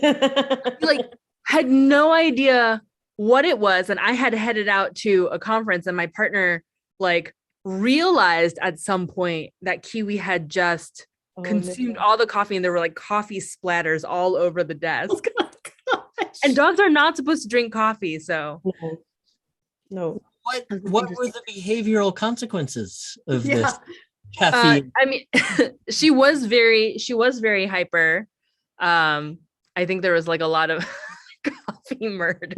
Like had no idea what it was. And I had headed out to a conference and my partner like realized at some point that Kiwi had just consumed all the coffee and there were like coffee splatters all over the desk. And dogs are not supposed to drink coffee. So no. What were the behavioral consequences of this caffeine? I mean, she was very hyper. I think there was like a lot of coffee murder.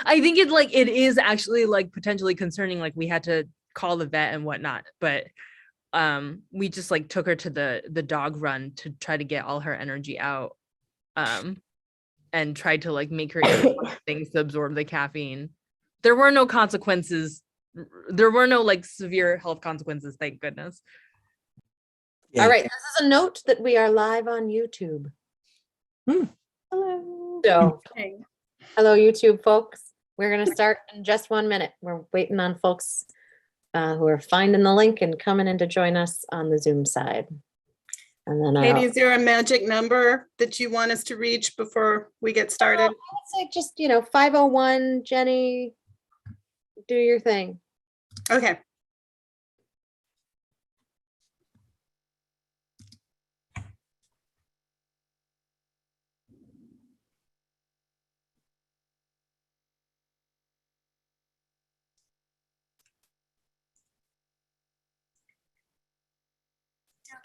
I think it is actually like potentially concerning. Like we had to call the vet and whatnot, but we just like took her to the dog run to try to get all her energy out. And tried to like make her eat things to absorb the caffeine. There were no consequences. There were no like severe health consequences, thank goodness. Yeah. All right, this is a note that we are live on YouTube. Hello. So, hello, YouTube folks. We're going to start in just 1 minute. We're waiting on folks who are finding the link and coming in to join us on the Zoom side. And then Katie, is there a magic number that you want us to reach before we get started? I would say just, 501, Jenny, do your thing. Okay.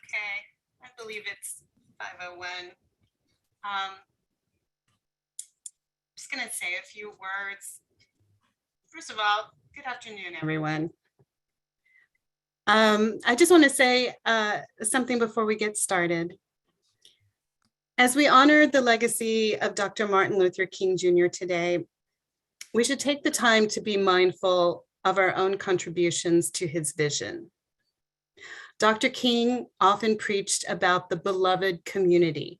Okay, I believe it's 501. Just gonna say a few words. First of all, good afternoon, everyone. I just want to say something before we get started. As we honor the legacy of Dr. Martin Luther King Jr. today, we should take the time to be mindful of our own contributions to his vision. Dr. King often preached about the beloved community,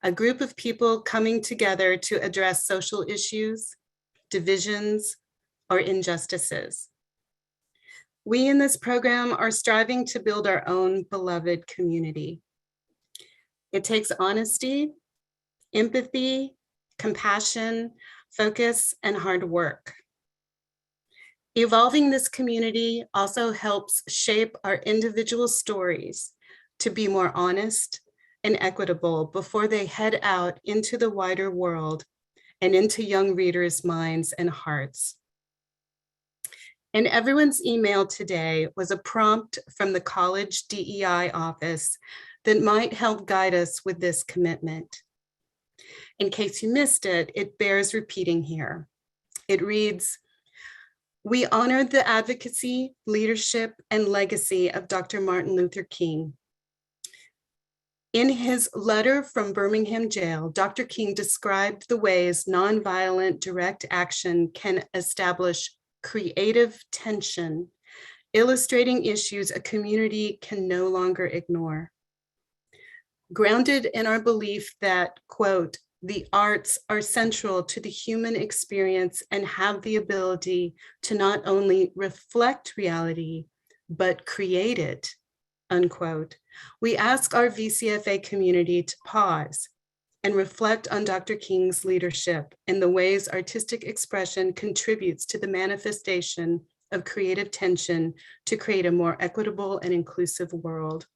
a group of people coming together to address social issues, divisions, or injustices. We in this program are striving to build our own beloved community. It takes honesty, empathy, compassion, focus, and hard work. Evolving this community also helps shape our individual stories to be more honest and equitable before they head out into the wider world and into young readers' minds and hearts. In everyone's email today was a prompt from the college DEI office that might help guide us with this commitment. In case you missed it, it bears repeating here. It reads, "We honor the advocacy, leadership, and legacy of Dr. Martin Luther King. In his letter from Birmingham jail, Dr. King described the ways nonviolent direct action can establish creative tension, illustrating issues a community can no longer ignore. Grounded in our belief that, quote, the arts are central to the human experience and have the ability to not only reflect reality, but create it, unquote. We ask our VCFA community to pause and reflect on Dr. King's leadership and the ways artistic expression contributes to the manifestation of creative tension to create a more equitable and inclusive world."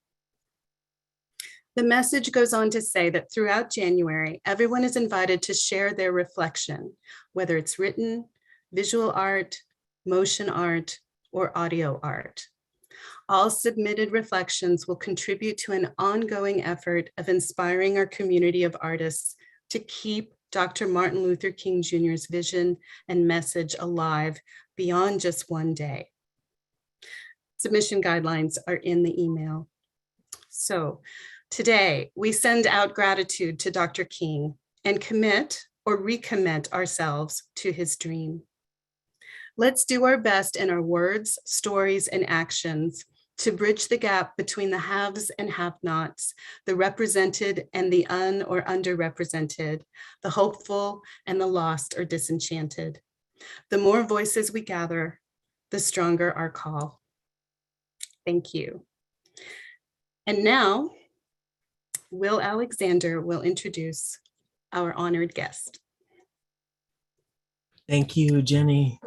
The message goes on to say that throughout January, everyone is invited to share their reflection, whether it's written, visual art, motion art, or audio art. All submitted reflections will contribute to an ongoing effort of inspiring our community of artists to keep Dr. Martin Luther King Jr.'s vision and message alive beyond just one day. Submission guidelines are in the email. So today, we send out gratitude to Dr. King and commit or recommit ourselves to his dream. Let's do our best in our words, stories, and actions to bridge the gap between the haves and have-nots, the represented and the or underrepresented, the hopeful and the lost or disenchanted. The more voices we gather, the stronger our call. Thank you. And now, Will Alexander will introduce our honored guest. Thank you, Jenny.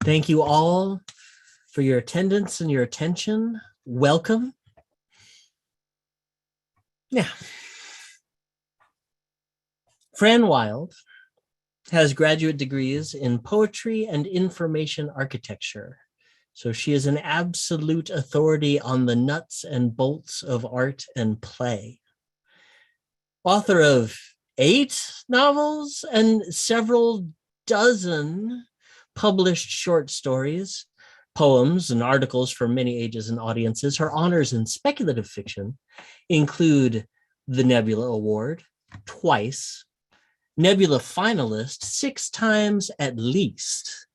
Thank you all for your attendance and your attention. Welcome. Yeah. Fran Wilde has graduate degrees in poetry and information architecture. So she is an absolute authority on the nuts and bolts of art and play. Author of 8 novels and several dozen published short stories, poems, and articles for many ages and audiences. Her honors in speculative fiction include the Nebula Award twice, Nebula finalist 6 times at least,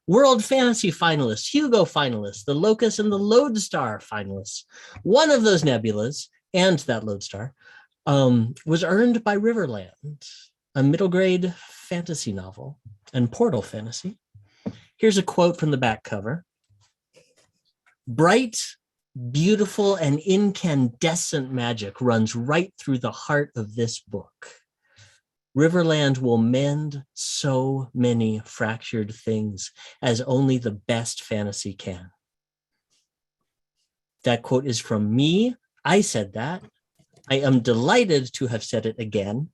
World Fantasy finalist, Hugo finalist, the Locus and the Lodestar finalists. One of those nebulas and that Lodestar was earned by Riverland, a middle grade fantasy novel and portal fantasy. Here's a quote from the back cover. Bright, beautiful, and incandescent magic runs right through the heart of this book. Riverland will mend so many fractured things as only the best fantasy can. That quote is from me. I said that. I am delighted to have said it again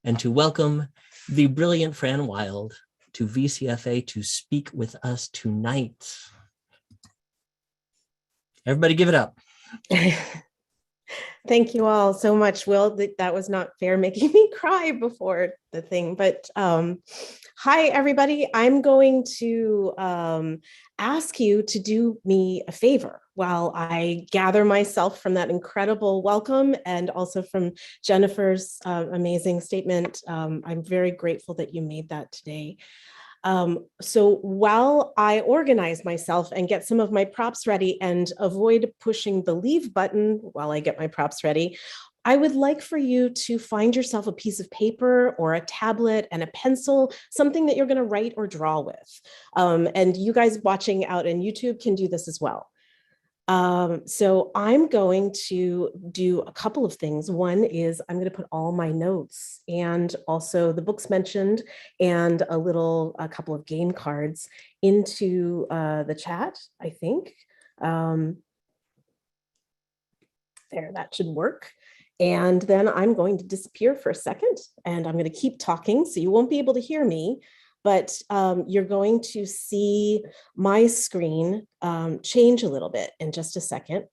and to welcome the brilliant Fran Wilde to VCFA to speak with us tonight. Everybody give it up. Thank you all so much, Will. That was not fair, making me cry before the thing. But hi, everybody. I'm going to ask you to do me a favor while I gather myself from that incredible welcome and also from Jennifer's amazing statement. I'm very grateful that you made that today. So while I organize myself and get some of my props ready and avoid pushing the leave button while I get my props ready, I would like for you to find yourself a piece of paper or a tablet and a pencil, something that you're going to write or draw with. And you guys watching out on YouTube can do this as well. So I'm going to do a couple of things. One is I'm going to put all my notes and also the books mentioned and a couple of game cards into the chat, I think. There, that should work. And then I'm going to disappear for a second and I'm going to keep talking, so you won't be able to hear me. But you're going to see my screen change a little bit in just a second.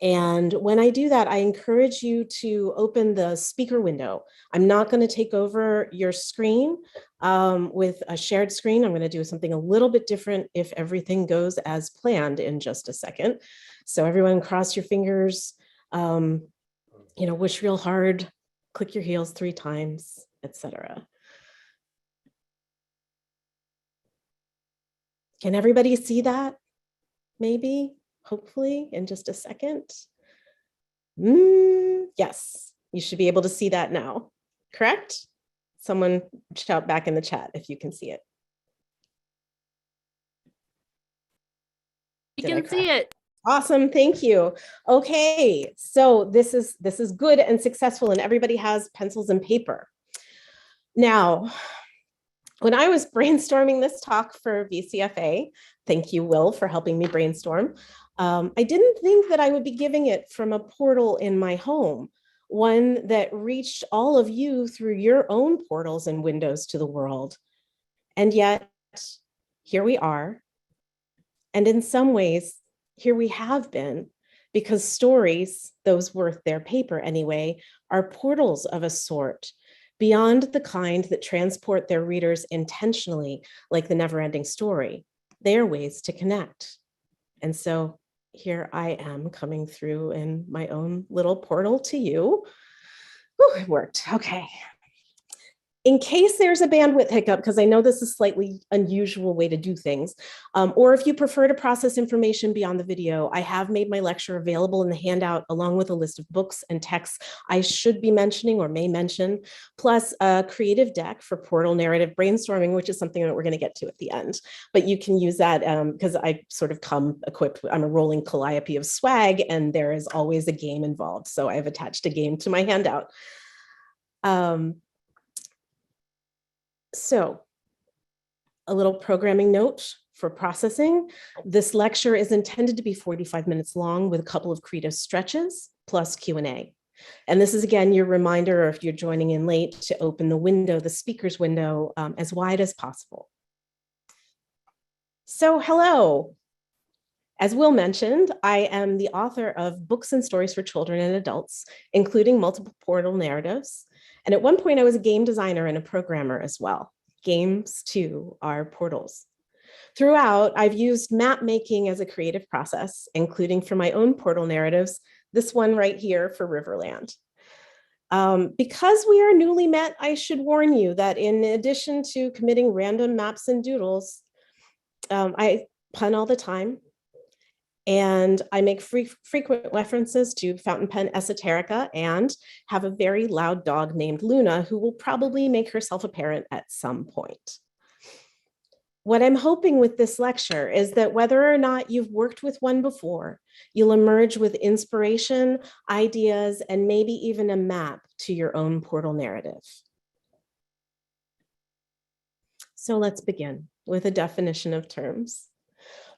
And when I do that, I encourage you to open the speaker window. I'm not going to take over your screen with a shared screen. I'm going to do something a little bit different if everything goes as planned in just a second. So everyone cross your fingers, wish real hard, click your heels 3 times, etc. Can everybody see that? Maybe, hopefully, in just a second. Yes, you should be able to see that now, correct? Someone shout back in the chat if you can see it. You can see it. Awesome, thank you. Okay, so this is good and successful, and everybody has pencils and paper. Now, when I was brainstorming this talk for VCFA, thank you, Will, for helping me brainstorm, I didn't think that I would be giving it from a portal in my home, one that reached all of you through your own portals and windows to the world. And yet, here we are. And in some ways, here we have been, because stories, those worth their paper anyway, are portals of a sort, beyond the kind that transport their readers intentionally, like the never-ending story. They are ways to connect. And so here I am coming through in my own little portal to you. Whew, it worked, okay. in case there's a bandwidth hiccup, because I know this is a slightly unusual way to do things, or if you prefer to process information beyond the video, I have made my lecture available in the handout along with a list of books and texts I should be mentioning or may mention, plus a creative deck for portal narrative brainstorming, which is something that we're going to get to at the end. But you can use that because I sort of come equipped, I'm a rolling calliope of swag, and there is always a game involved. So I've attached a game to my handout. So a little programming note for processing. This lecture is intended to be 45 minutes long with a couple of creative stretches plus Q&A. And this is, again, your reminder, or if you're joining in late, to open the window, the speaker's window, as wide as possible. So hello. As Will mentioned, I am the author of books and stories for children and adults, including multiple portal narratives. And at one point, I was a game designer and a programmer as well. Games, too, are portals. Throughout, I've used map making as a creative process, including for my own portal narratives, this one right here for Riverland. Because we are newly met, I should warn you that in addition to committing random maps and doodles, I pun all the time. And I make frequent references to fountain pen esoterica and have a very loud dog named Luna who will probably make herself apparent at some point. What I'm hoping with this lecture is that whether or not you've worked with one before, you'll emerge with inspiration, ideas, and maybe even a map to your own portal narrative. So let's begin with a definition of terms.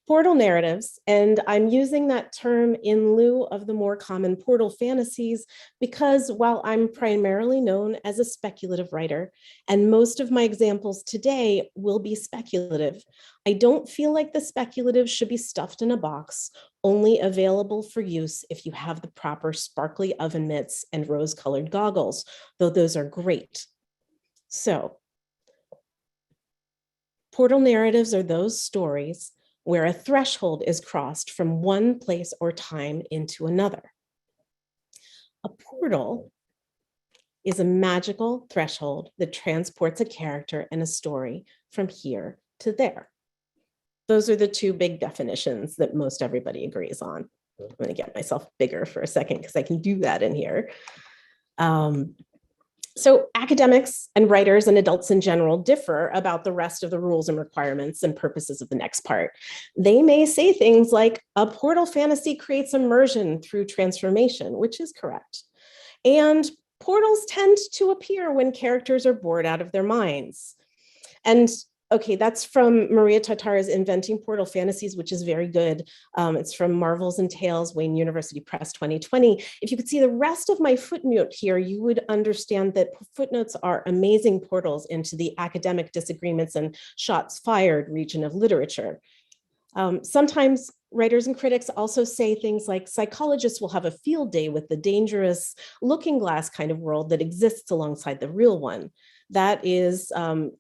Portal narratives, and I'm using that term in lieu of the more common portal fantasies because while I'm primarily known as a speculative writer, and most of my examples today will be speculative, I don't feel like the speculative should be stuffed in a box, only available for use if you have the proper sparkly oven mitts and rose-colored goggles, though those are great. So, portal narratives are those stories where a threshold is crossed from one place or time into another. A portal is a magical threshold that transports a character and a story from here to there. Those are the two big definitions that most everybody agrees on. I'm going to get myself bigger for a second because I can do that in here. So academics and writers and adults in general differ about the rest of the rules and requirements and purposes of the next part. They may say things like a portal fantasy creates immersion through transformation, which is correct. And portals tend to appear when characters are bored out of their minds. And okay, that's from Maria Tartara's Inventing Portal Fantasies, which is very good. It's from Marvels and Tales, Wayne University Press 2020. If you could see the rest of my footnote here, you would understand that footnotes are amazing portals into the academic disagreements and shots fired region of literature. Sometimes writers and critics also say things like psychologists will have a field day with the dangerous looking glass kind of world that exists alongside the real one. That is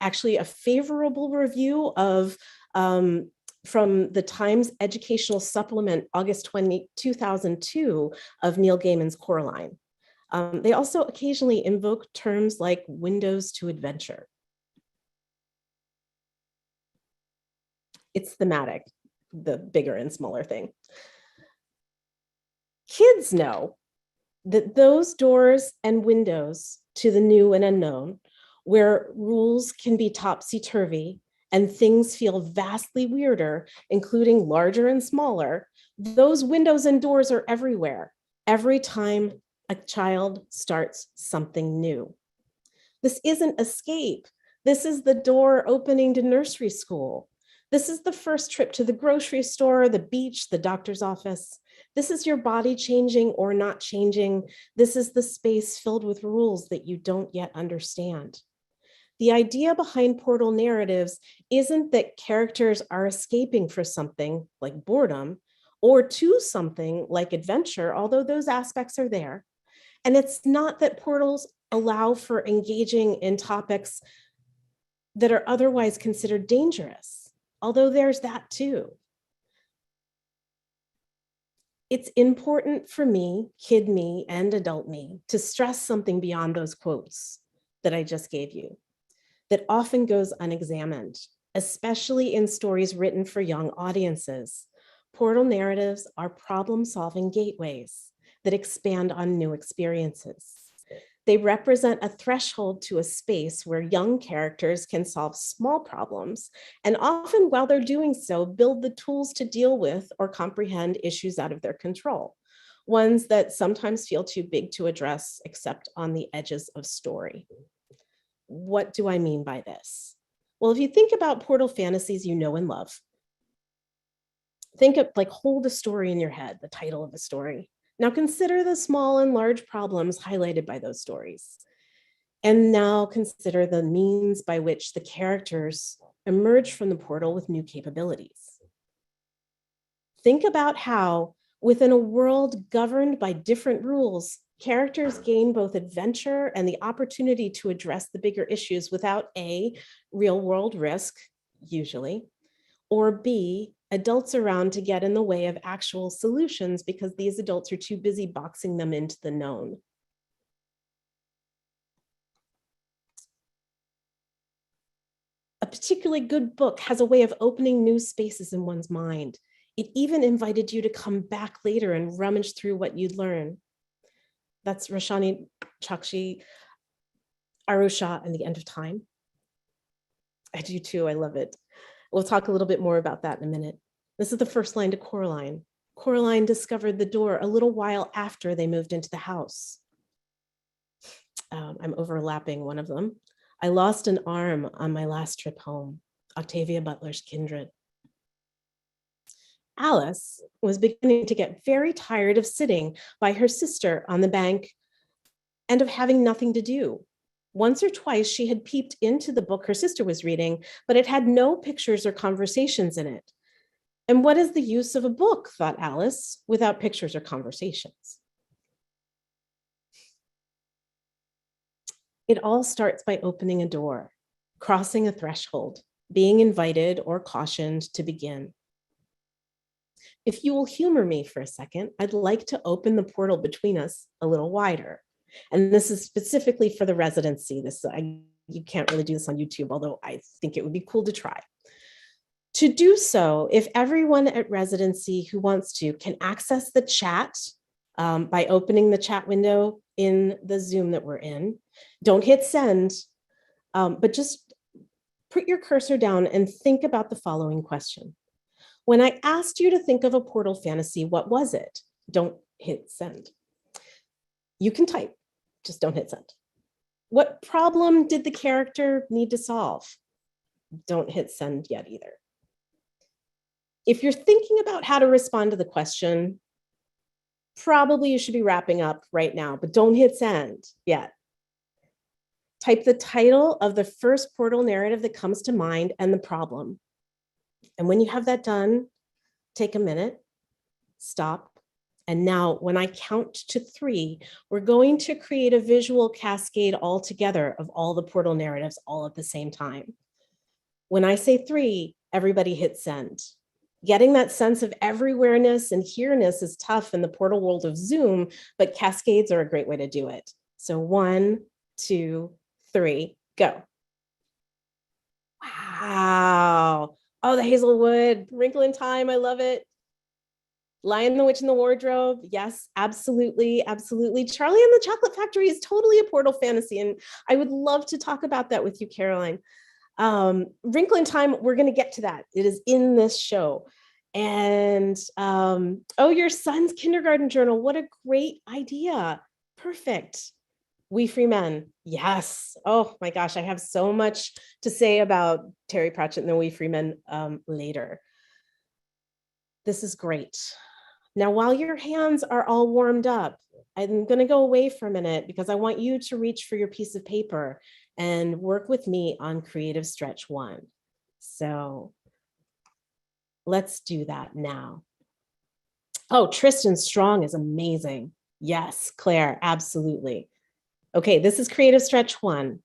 actually a favorable review of from the Times Educational Supplement, August 2002 of Neil Gaiman's Coraline. They also occasionally invoke terms like windows to adventure. It's thematic, the bigger and smaller thing. Kids know that those doors and windows to the new and unknown, where rules can be topsy-turvy and things feel vastly weirder, including larger and smaller, those windows and doors are everywhere, every time a child starts something new. This isn't escape. This is the door opening to nursery school. This is the first trip to the grocery store, the beach, the doctor's office. This is your body changing or not changing. This is the space filled with rules that you don't yet understand. The idea behind portal narratives isn't that characters are escaping for something like boredom or to something like adventure, although those aspects are there. And it's not that portals allow for engaging in topics that are otherwise considered dangerous, although there's that too. It's important for me, kid me, and adult me to stress something beyond those quotes that I just gave you. that often goes unexamined, especially in stories written for young audiences. Portal narratives are problem-solving gateways that expand on new experiences. They represent a threshold to a space where young characters can solve small problems, and often while they're doing so, build the tools to deal with or comprehend issues out of their control, ones that sometimes feel too big to address except on the edges of story. What do I mean by this? Well, if you think about portal fantasies you know and love, think of, like, hold a story in your head, the title of a story. Now consider the small and large problems highlighted by those stories. And now consider the means by which the characters emerge from the portal with new capabilities. Think about how, within a world governed by different rules, characters gain both adventure and the opportunity to address the bigger issues without A, real world risk, usually, or B, adults around to get in the way of actual solutions because these adults are too busy boxing them into the known. A particularly good book has a way of opening new spaces in one's mind. It even invited you to come back later and rummage through what you'd learn. That's Roshani Chakshi Arusha and the End of Time. I do too, I love it. We'll talk a little bit more about that in a minute. This is the first line to Coraline. Coraline discovered the door a little while after they moved into the house. I'm overlapping one of them. I lost an arm on my last trip home. Octavia Butler's Kindred. Alice was beginning to get very tired of sitting by her sister on the bank and of having nothing to do. Once or twice she had peeped into the book her sister was reading, but it had no pictures or conversations in it. And what is the use of a book, thought Alice, without pictures or conversations? It all starts by opening a door, crossing a threshold, being invited or cautioned to begin. If you will humor me for a second, I'd like to open the portal between us a little wider. And this is specifically for the residency. You can't really do this on YouTube, although I think it would be cool to try. To do so, if everyone at residency who wants to can access the chat by opening the chat window in the Zoom that we're in, don't hit send, but just put your cursor down and think about the following question. When I asked you to think of a portal fantasy, what was it? Don't hit send. You can type, just don't hit send. What problem did the character need to solve? Don't hit send yet either. If you're thinking about how to respond to the question, probably you should be wrapping up right now, but don't hit send yet. Type the title of the first portal narrative that comes to mind and the problem. And when you have that done, take a minute, stop. And now when I count to 3, we're going to create a visual cascade all together of all the portal narratives all at the same time. When I say 3, everybody hit send. Getting that sense of everywhereness and here-ness is tough in the portal world of Zoom, but cascades are a great way to do it. So 1, 2, 3, go. Wow. Oh, the Hazelwood, Wrinkle in Time, I love it. Lion, the Witch, and the Wardrobe. Yes, absolutely, absolutely. Charlie and the Chocolate Factory is totally a portal fantasy, and I would love to talk about that with you, Caroline. Wrinkle in Time, we're going to get to that. It is in this show. And oh, your son's kindergarten journal. What a great idea. Perfect. We Free Men. Yes. Oh my gosh, I have so much to say about Terry Pratchett and the We Free Men later. This is great. Now, while your hands are all warmed up, I'm going to go away for a minute because I want you to reach for your piece of paper and work with me on Creative Stretch 1. So let's do that now. Oh, Tristan Strong is amazing. Yes, Claire, absolutely. Okay, this is Creative Stretch 1.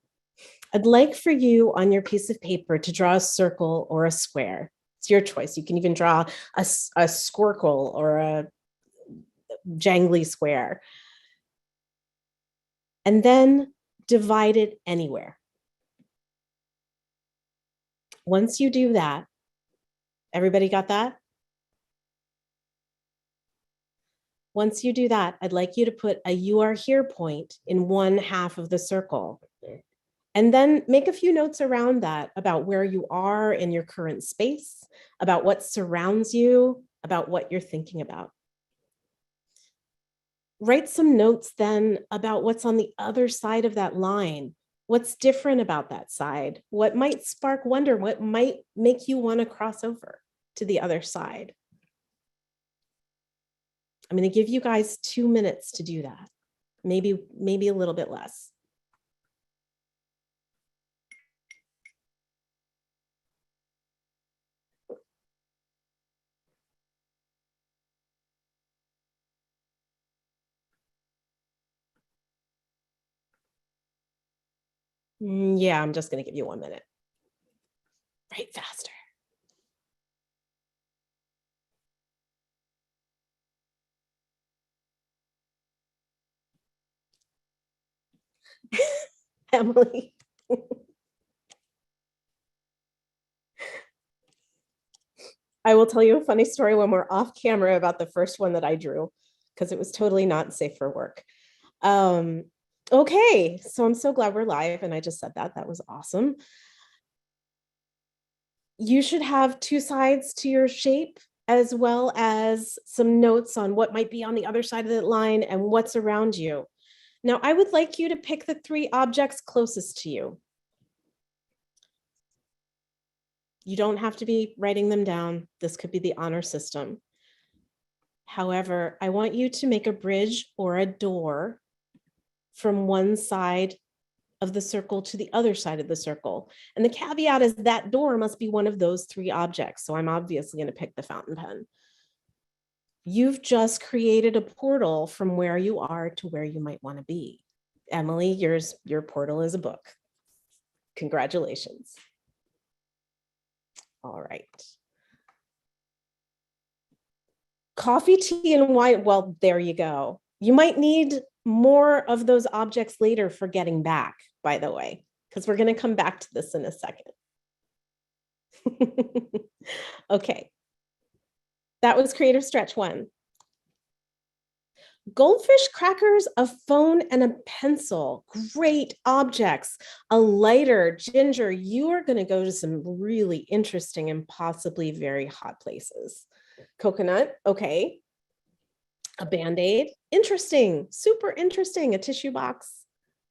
I'd like for you on your piece of paper to draw a circle or a square. It's your choice. You can even draw a squircle or a jangly square. And then divide it anywhere. Once you do that, everybody got that? Once you do that, I'd like you to put a "you are here" point in one half of the circle. And then make a few notes around that about where you are in your current space, about what surrounds you, about what you're thinking about. Write some notes then about what's on the other side of that line. What's different about that side? What might spark wonder? What might make you want to cross over to the other side? I'm going to give you guys 2 minutes to do that. Maybe a little bit less. Yeah, I'm just going to give you 1 minute. Write faster. Emily. I will tell you a funny story when we're off camera about the first one that I drew, because it was totally not safe for work. Okay, so I'm so glad we're live, and I just said that. That was awesome. You should have 2 sides to your shape, as well as some notes on what might be on the other side of that line and what's around you. Now, I would like you to pick the 3 objects closest to you. You don't have to be writing them down. This could be the honor system. However, I want you to make a bridge or a door from one side of the circle to the other side of the circle. And the caveat is that door must be one of those 3 objects. So I'm obviously going to pick the fountain pen. You've just created a portal from where you are to where you might want to be. Emily, your portal is a book. Congratulations. All right. Coffee, tea, and wine. Well, there you go. You might need more of those objects later for getting back, by the way, because we're going to come back to this in a second. Okay. That was creative stretch 1. Goldfish, crackers, a phone, and a pencil. Great objects. A lighter. Ginger, you are going to go to some really interesting and possibly very hot places. Coconut, okay. A Band-Aid, interesting, super interesting. A tissue box.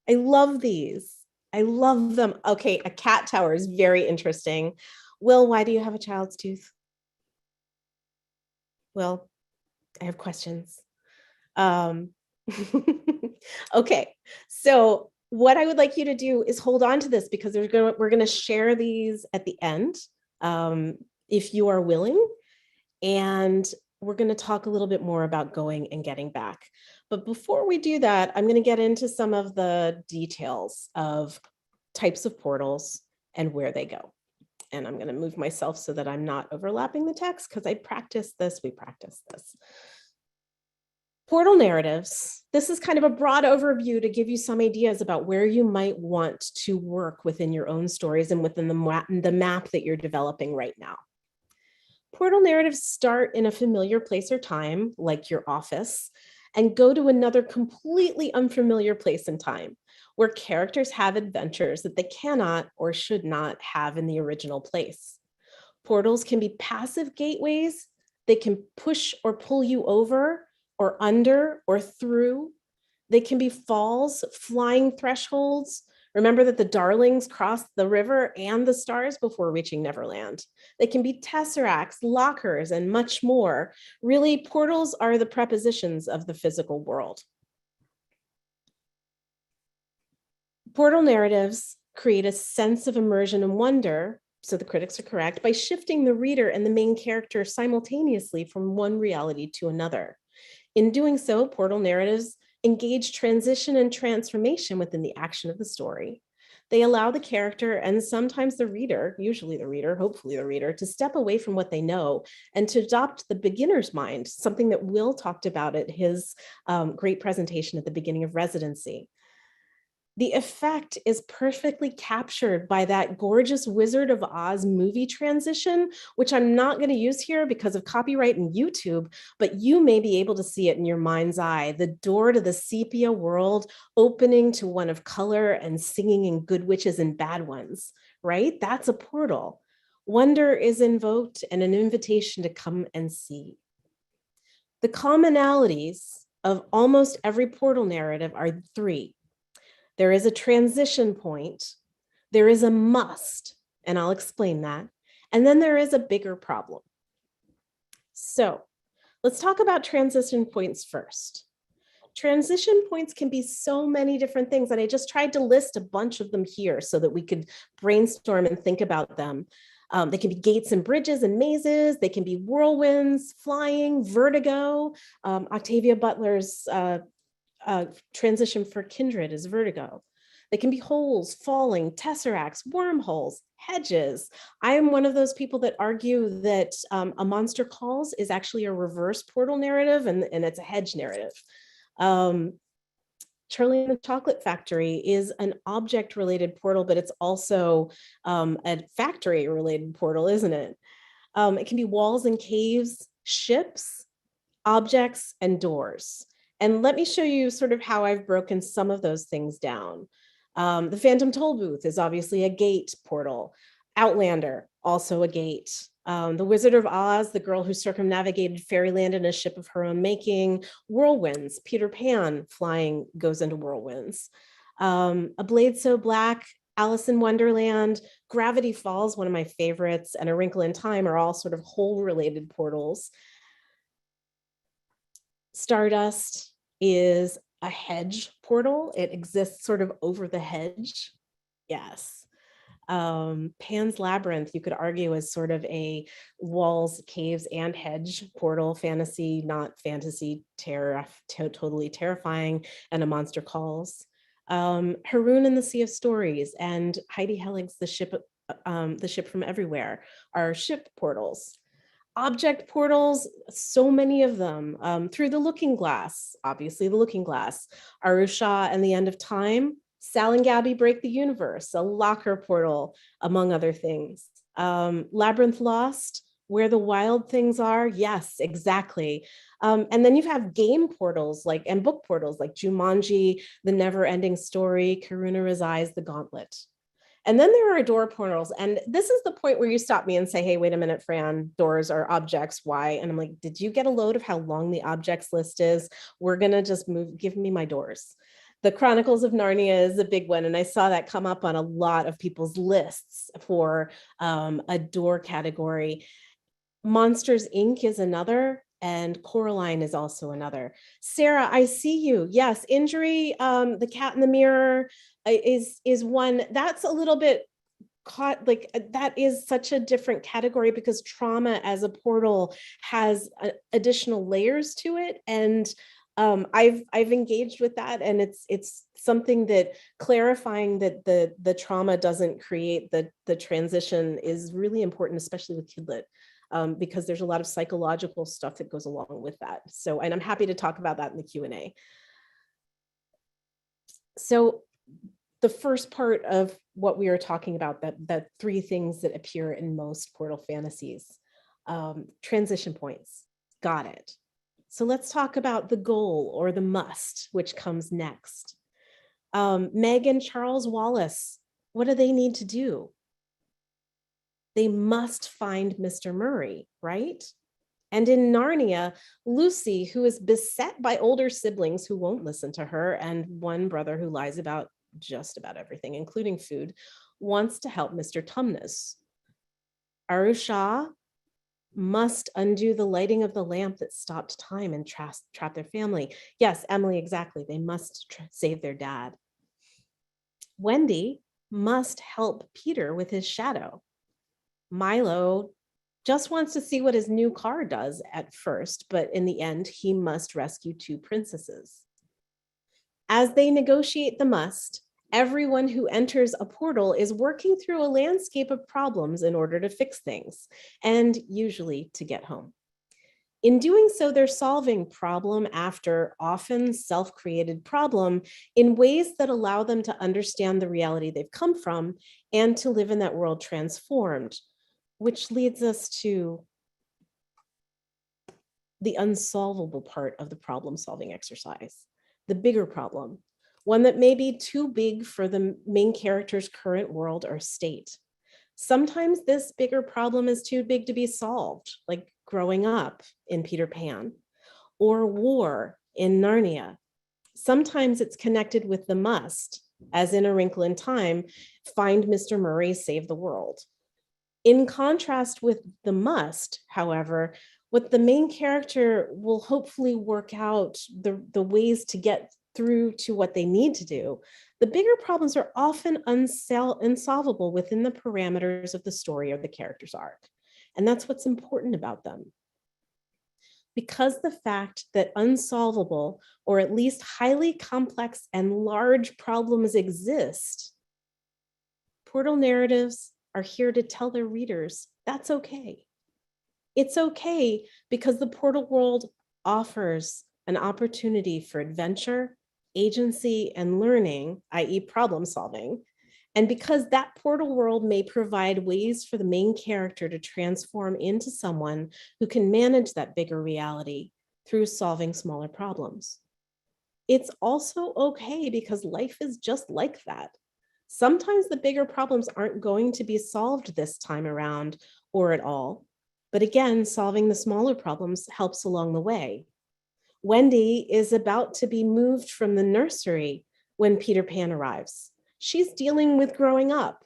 I love these. I love them. Okay, a cat tower is very interesting. Will, why do you have a child's tooth? Will, I have questions. Okay, so what I would like you to do is hold on to this, because we're going to share these at the end, if you are willing, and we're going to talk a little bit more about going and getting back. But before we do that, I'm going to get into some of the details of types of portals and where they go. And I'm going to move myself so that I'm not overlapping the text, because I practiced this, we practiced this. Portal narratives. This is kind of a broad overview to give you some ideas about where you might want to work within your own stories and within the map that you're developing right now. Portal narratives start in a familiar place or time, like your office, and go to another completely unfamiliar place and time, where characters have adventures that they cannot or should not have in the original place. Portals can be passive gateways. They can push or pull you over, or under, or through. They can be falls, flying thresholds. Remember that the darlings crossed the river and the stars before reaching Neverland. They can be tesseracts, lockers, and much more. Really, portals are the prepositions of the physical world. Portal narratives create a sense of immersion and wonder, so the critics are correct, by shifting the reader and the main character simultaneously from one reality to another. In doing so, portal narratives engage transition and transformation within the action of the story. They allow the character, and sometimes the reader, usually the reader, hopefully the reader, to step away from what they know and to adopt the beginner's mind, something that Will talked about at his great presentation at the beginning of residency. The effect is perfectly captured by that gorgeous Wizard of Oz movie transition, which I'm not going to use here because of copyright and YouTube, but you may be able to see it in your mind's eye. The door to the sepia world opening to one of color and singing in good witches and bad ones, right? That's a portal. Wonder is invoked and an invitation to come and see. The commonalities of almost every portal narrative are three. There is a transition point, there is a must, and I'll explain that, and then there is a bigger problem. So let's talk about transition points first. Transition points can be so many different things, and I just tried to list a bunch of them here so that we could brainstorm and think about them. They can be gates and bridges and mazes. They can be whirlwinds, flying, vertigo. Octavia Butler's transition for Kindred is vertigo. They can be holes, falling, tesseracts, wormholes, hedges. I am one of those people that argue that A Monster Calls is actually a reverse portal narrative and it's a hedge narrative. Charlie and the Chocolate Factory is an object-related portal, but it's also a factory-related portal, isn't it? It can be walls and caves, ships, objects, and doors. And let me show you sort of how I've broken some of those things down. The Phantom Toll Booth is obviously a gate portal. Outlander, also a gate. The Wizard of Oz, the girl who circumnavigated fairyland in a ship of her own making. Whirlwinds, Peter Pan flying goes into whirlwinds. A Blade So Black, Alice in Wonderland, Gravity Falls, one of my favorites, and A Wrinkle in Time are all sort of hole-related portals. Stardust is a hedge portal. It exists sort of over the hedge. Yes. Pan's Labyrinth, you could argue, is sort of a walls, caves, and hedge portal, fantasy, not fantasy, totally terrifying, and A Monster Calls. Haroon and the Sea of Stories and Heidi Hellig's The Ship from Everywhere are ship portals. Object portals, so many of them. Through the Looking Glass, obviously the Looking Glass. Arusha and the End of Time. Sal and Gabby Break the Universe, a locker portal, among other things. Labyrinth Lost, Where the Wild Things Are. Yes, exactly. And then you have game portals and book portals like Jumanji, The Never Ending Story, Karuna Eyes, The Gauntlet. And then there are door portals. And this is the point where you stop me and say, hey, wait a minute, Fran, doors are objects. Why? And I'm like, did you get a load of how long the objects list is? We're going to just give me my doors. The Chronicles of Narnia is a big one. And I saw that come up on a lot of people's lists for a door category. Monsters, Inc. is another. And Coraline is also another. Sarah, I see you. Yes, Injury, The Cat in the Mirror is one. That's a little bit caught, that is such a different category because trauma as a portal has additional layers to it. And I've engaged with that, and it's something that clarifying that the trauma doesn't create the transition is really important, especially with Kidlit. Because there's a lot of psychological stuff that goes along with that. So, and I'm happy to talk about that in the Q&A. So the first part of what we are talking about, that three things that appear in most portal fantasies, transition points, got it. So let's talk about the goal or the must, which comes next. Meg and Charles Wallace, what do they need to do? They must find Mr. Murray, right? And in Narnia, Lucy, who is beset by older siblings who won't listen to her, and one brother who lies about just about everything, including food, wants to help Mr. Tumnus. Arusha must undo the lighting of the lamp that stopped time and trap their family. Yes, Emily, exactly. They must save their dad. Wendy must help Peter with his shadow. Milo just wants to see what his new car does at first, but in the end, he must rescue two princesses. As they negotiate the must, everyone who enters a portal is working through a landscape of problems in order to fix things, and usually to get home. In doing so, they're solving problem after often self-created problem in ways that allow them to understand the reality they've come from and to live in that world transformed, which leads us to the unsolvable part of the problem-solving exercise, the bigger problem, one that may be too big for the main character's current world or state. Sometimes this bigger problem is too big to be solved, like growing up in Peter Pan, or war in Narnia. Sometimes it's connected with the must, as in A Wrinkle in Time, find Mr. Murray, save the world. In contrast with the must, however, what the main character will hopefully work out the ways to get through to what they need to do, the bigger problems are often unsolvable within the parameters of the story or the character's arc. And that's what's important about them. Because the fact that unsolvable, or at least highly complex and large problems exist, portal narratives are here to tell their readers that's okay. It's okay because the portal world offers an opportunity for adventure, agency, and learning, i.e. problem solving. And because that portal world may provide ways for the main character to transform into someone who can manage that bigger reality through solving smaller problems. It's also okay because life is just like that. Sometimes the bigger problems aren't going to be solved this time around or at all. But again, solving the smaller problems helps along the way. Wendy is about to be moved from the nursery when Peter Pan arrives. She's dealing with growing up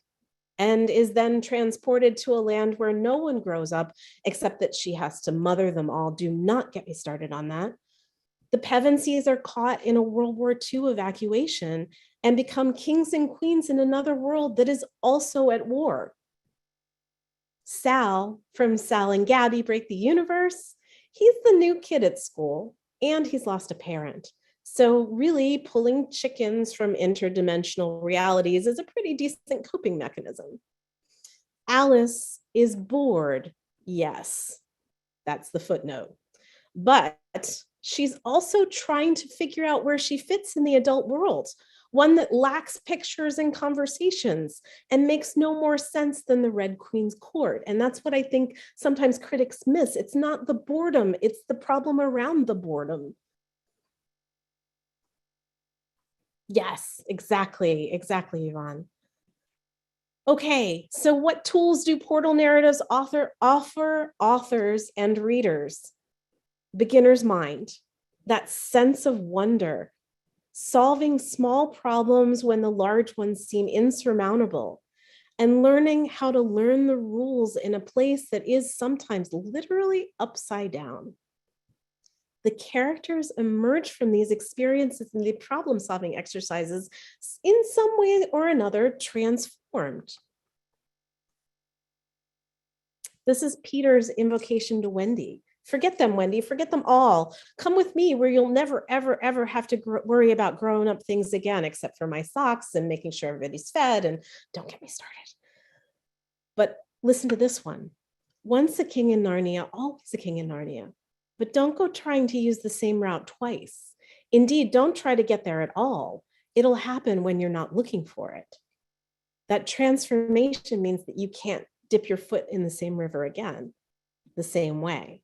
and is then transported to a land where no one grows up, except that she has to mother them all. Do not get me started on that. The Pevensies are caught in a World War II evacuation and become kings and queens in another world that is also at war. Sal from Sal and Gabby Break the Universe, he's the new kid at school and he's lost a parent. So really pulling chickens from interdimensional realities is a pretty decent coping mechanism. Alice is bored. Yes, that's the footnote. But she's also trying to figure out where she fits in the adult world, one that lacks pictures and conversations and makes no more sense than the Red Queen's court. And that's what I think sometimes critics miss. It's not the boredom, it's the problem around the boredom. Yes, exactly, Yvonne. Okay, so what tools do portal narratives offer authors and readers? Beginner's mind, that sense of wonder, solving small problems when the large ones seem insurmountable, and learning how to learn the rules in a place that is sometimes literally upside down. The characters emerge from these experiences and the problem-solving exercises in some way or another transformed. This is Peter's invocation to Wendy. Forget them, Wendy, forget them all. Come with me where you'll never, ever, ever have to worry about growing up things again, except for my socks and making sure everybody's fed, and don't get me started. But listen to this one. Once a king in Narnia, always a king in Narnia. But don't go trying to use the same route twice. Indeed, don't try to get there at all. It'll happen when you're not looking for it. That transformation means that you can't dip your foot in the same river again, the same way.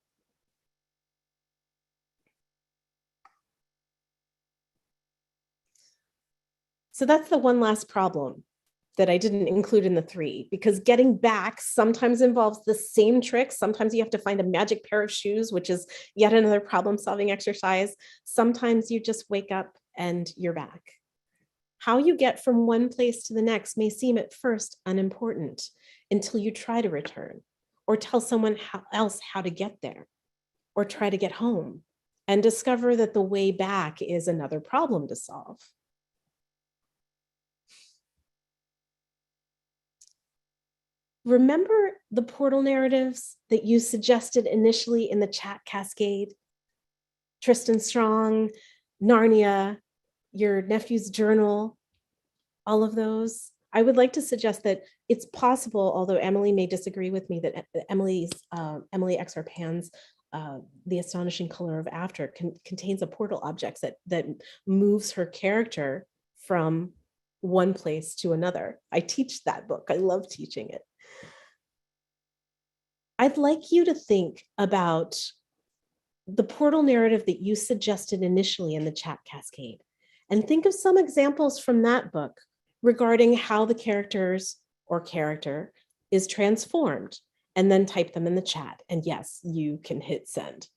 So that's the one last problem that I didn't include in the 3, because getting back sometimes involves the same tricks. Sometimes you have to find a magic pair of shoes, which is yet another problem-solving exercise. Sometimes you just wake up and you're back. How you get from one place to the next may seem at first unimportant until you try to return, or tell someone else how to get there, or try to get home and discover that the way back is another problem to solve. Remember the portal narratives that you suggested initially in the chat cascade? Tristan Strong, Narnia, your nephew's journal, all of those. I would like to suggest that it's possible, although Emily may disagree with me, that Emily XR Pan's The Astonishing Color of After contains a portal object that moves her character from one place to another. I teach that book. I love teaching it. I'd like you to think about the portal narrative that you suggested initially in the chat cascade, and think of some examples from that book regarding how the characters or character is transformed, and then type them in the chat. And yes, you can hit send.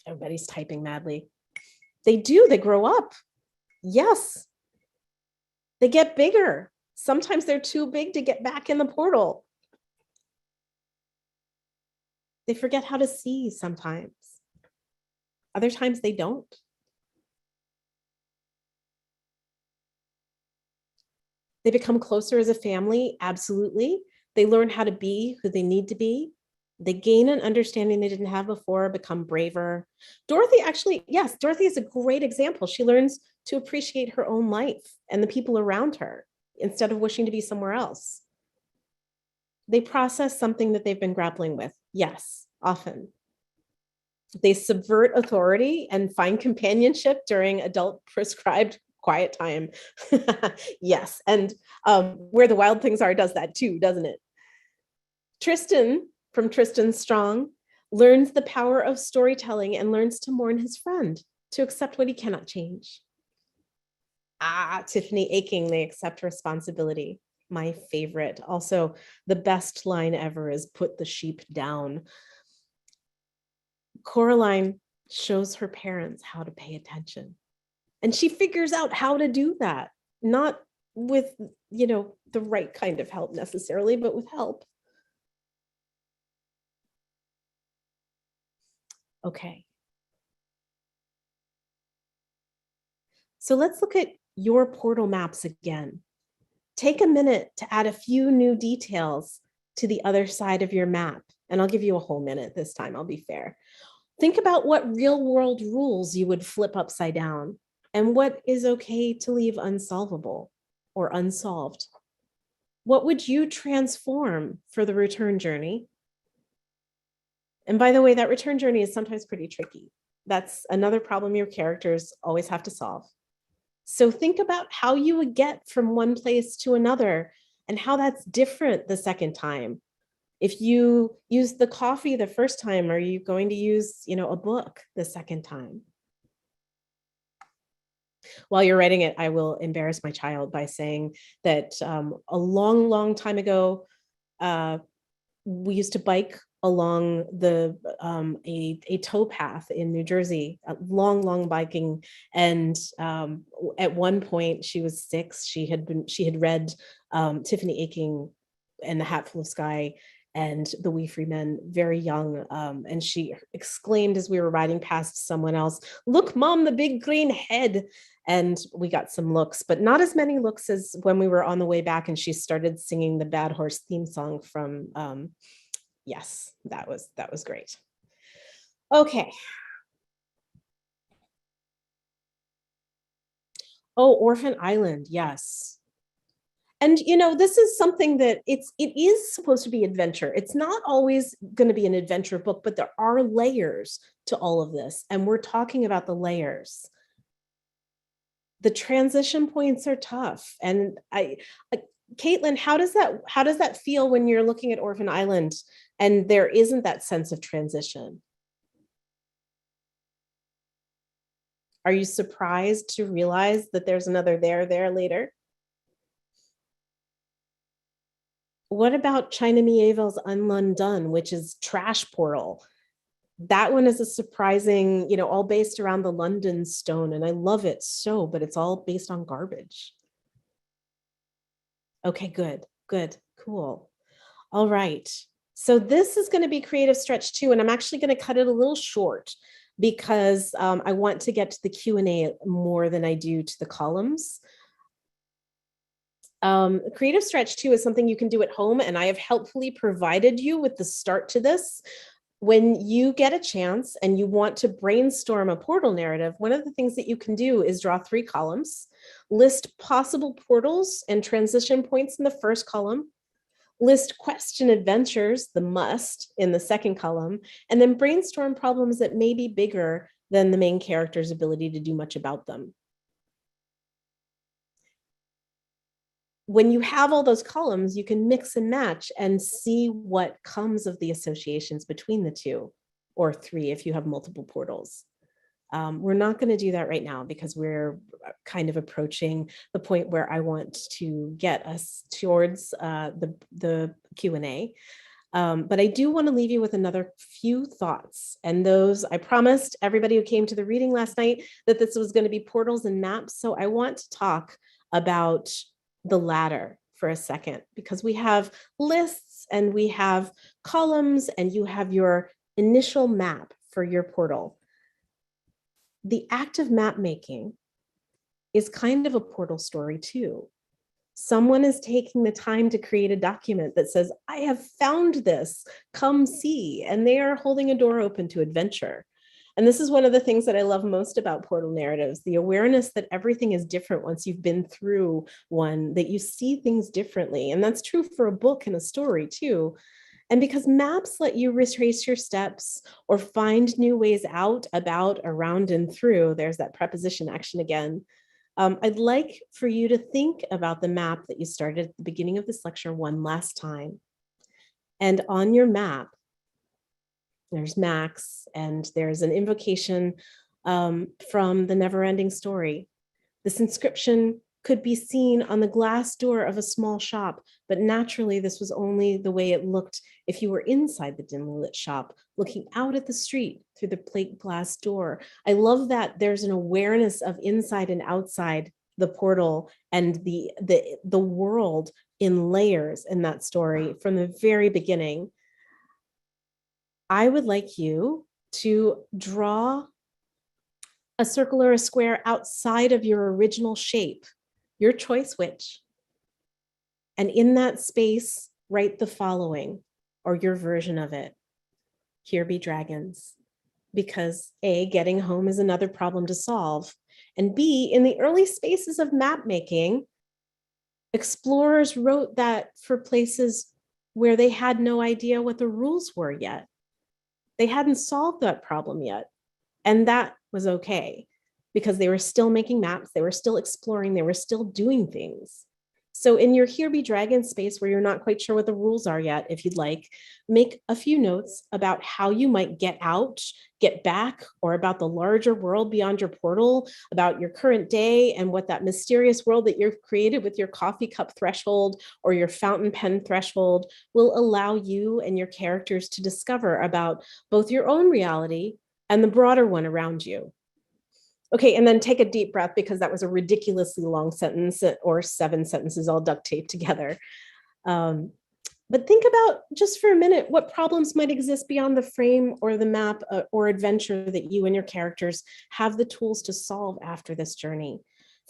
Everybody's typing madly. They do, they grow up. Yes. They get bigger. Sometimes they're too big to get back in the portal. They forget how to see sometimes. Other times they don't. They become closer as a family, absolutely. They learn how to be who they need to be. They gain an understanding they didn't have before, become braver. Dorothy actually, yes, Dorothy is a great example. She learns to appreciate her own life and the people around her instead of wishing to be somewhere else. They process something that they've been grappling with. Yes, often. They subvert authority and find companionship during adult prescribed quiet time. Yes, and Where the Wild Things Are does that too, doesn't it? Tristan, from Tristan Strong, learns the power of storytelling and learns to mourn his friend, to accept what he cannot change. Tiffany Aching, they accept responsibility. My favorite. Also, the best line ever is put the sheep down. Coraline shows her parents how to pay attention. And she figures out how to do that, not with, the right kind of help necessarily, but with help. Okay. So let's look at your portal maps again. Take a minute to add a few new details to the other side of your map. And I'll give you a whole minute this time, I'll be fair. Think about what real world rules you would flip upside down and what is okay to leave unsolvable or unsolved. What would you transform for the return journey? And by the way, that return journey is sometimes pretty tricky. That's another problem your characters always have to solve. So think about how you would get from one place to another and how that's different the second time. If you use the coffee the first time, are you going to use, a book the second time? While you're writing it, I will embarrass my child by saying that a long, long time ago, we used to bike along a towpath in New Jersey, a long biking. And at one point, she was 6. She had read Tiffany Aching and The Hatful of Sky and The Wee Free Men very young. And she exclaimed as we were riding past someone else, "Look, Mom, the big green head." And we got some looks, but not as many looks as when we were on the way back and she started singing the Bad Horse theme song from, yes, that was great. Okay. Oh, Orphan Island, yes. And this is something that it is supposed to be adventure. It's not always going to be an adventure book, but there are layers to all of this. And we're talking about the layers. The transition points are tough. And Caitlin, how does that feel when you're looking at Orphan Island and there isn't that sense of transition? Are you surprised to realize that there's another there later? What about China Miéville's Unlundone, which is Trash Portal? That one is a surprising, all based around the London stone, and I love it so, but it's all based on garbage. Okay, good, cool. All right, so this is going to be Creative Stretch 2, and I'm actually going to cut it a little short because I want to get to the Q&A more than I do to the columns. Creative Stretch 2 is something you can do at home, and I have helpfully provided you with the start to this when you get a chance and you want to brainstorm a portal narrative, one of the things that you can do is draw 3 columns, list possible portals and transition points in the first column, list question adventures, the must, in the second column, and then brainstorm problems that may be bigger than the main character's ability to do much about them. When you have all those columns, you can mix and match and see what comes of the associations between the 2, or 3 if you have multiple portals. We're not going to do that right now because we're kind of approaching the point where I want to get us towards the Q&A. But I do want to leave you with another few thoughts. And those, I promised everybody who came to the reading last night that this was going to be portals and maps. So I want to talk about the latter for a second, because we have lists and we have columns and you have your initial map for your portal. The act of map making is kind of a portal story too. Someone is taking the time to create a document that says, I have found this, come see, and they are holding a door open to adventure. And this is one of the things that I love most about portal narratives, the awareness that everything is different once you've been through one, that you see things differently. And that's true for a book and a story too. And because maps let you retrace your steps or find new ways out, about, around, and through, there's that preposition action again. I'd like for you to think about the map that you started at the beginning of this lecture one last time. And on your map, there's Max, and there's an invocation from the never-ending story. This inscription could be seen on the glass door of a small shop, but naturally this was only the way it looked if you were inside the dimly lit shop, looking out at the street through the plate glass door. I love that there's an awareness of inside and outside the portal and the world in layers in that story from the very beginning. I would like you to draw a circle or a square outside of your original shape, your choice which. And in that space, write the following, or your version of it. Here be dragons. Because A, getting home is another problem to solve. And B, in the early spaces of map making, explorers wrote that for places where they had no idea what the rules were yet. They hadn't solved that problem yet. And that was okay, because they were still making maps, they were still exploring, they were still doing things. So in your Here Be Dragon space where you're not quite sure what the rules are yet, if you'd like, make a few notes about how you might get out, get back, or about the larger world beyond your portal, about your current day and what that mysterious world that you've created with your coffee cup threshold or your fountain pen threshold will allow you and your characters to discover about both your own reality and the broader one around you. Okay, and then take a deep breath, because that was a ridiculously long sentence, or 7 sentences all duct taped together. But think about, just for a minute, what problems might exist beyond the frame or the map or adventure that you and your characters have the tools to solve after this journey.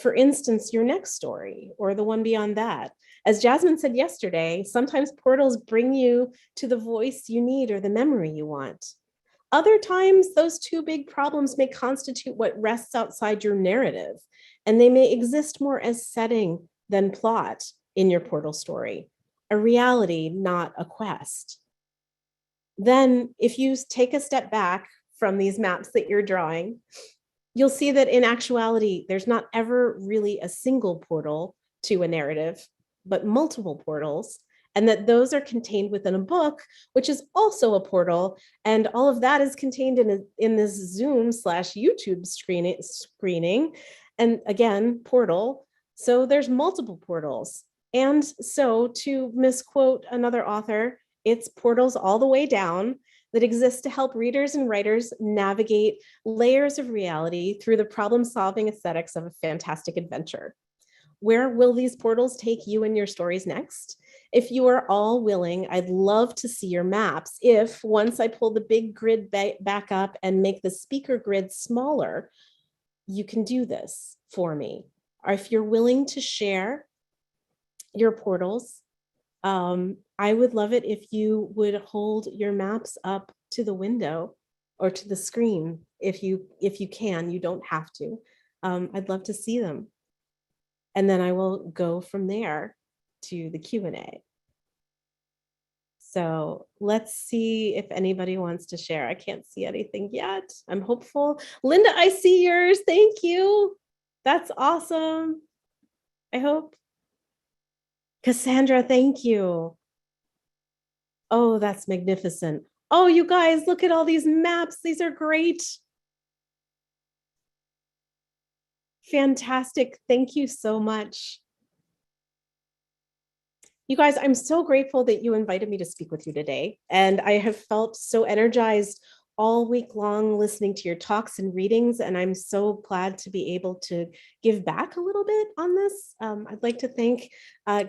For instance, your next story or the one beyond that. As Jasmine said yesterday, sometimes portals bring you to the voice you need or the memory you want. Other times, those 2 big problems may constitute what rests outside your narrative, and they may exist more as setting than plot in your portal story, a reality, not a quest. Then, if you take a step back from these maps that you're drawing, you'll see that in actuality, there's not ever really a single portal to a narrative, but multiple portals, and that those are contained within a book, which is also a portal. And all of that is contained in this Zoom/YouTube screening. And again, portal. So there's multiple portals. And so, to misquote another author, it's portals all the way down that exist to help readers and writers navigate layers of reality through the problem-solving aesthetics of a fantastic adventure. Where will these portals take you and your stories next? If you are all willing, I'd love to see your maps. If, once I pull the big grid back up and make the speaker grid smaller, you can do this for me. Or if you're willing to share your portals, I would love it if you would hold your maps up to the window or to the screen if you can. You don't have to. I'd love to see them. And then I will go from there to the Q&A. So let's see if anybody wants to share. I can't see anything yet. I'm hopeful. Linda, I see yours. Thank you. That's awesome. I hope. Cassandra, thank you. Oh, that's magnificent. Oh, you guys, look at all these maps. These are great. Fantastic. Thank you so much. You guys, I'm so grateful that you invited me to speak with you today. And I have felt so energized all week long listening to your talks and readings. And I'm so glad to be able to give back a little bit on this. I'd like to thank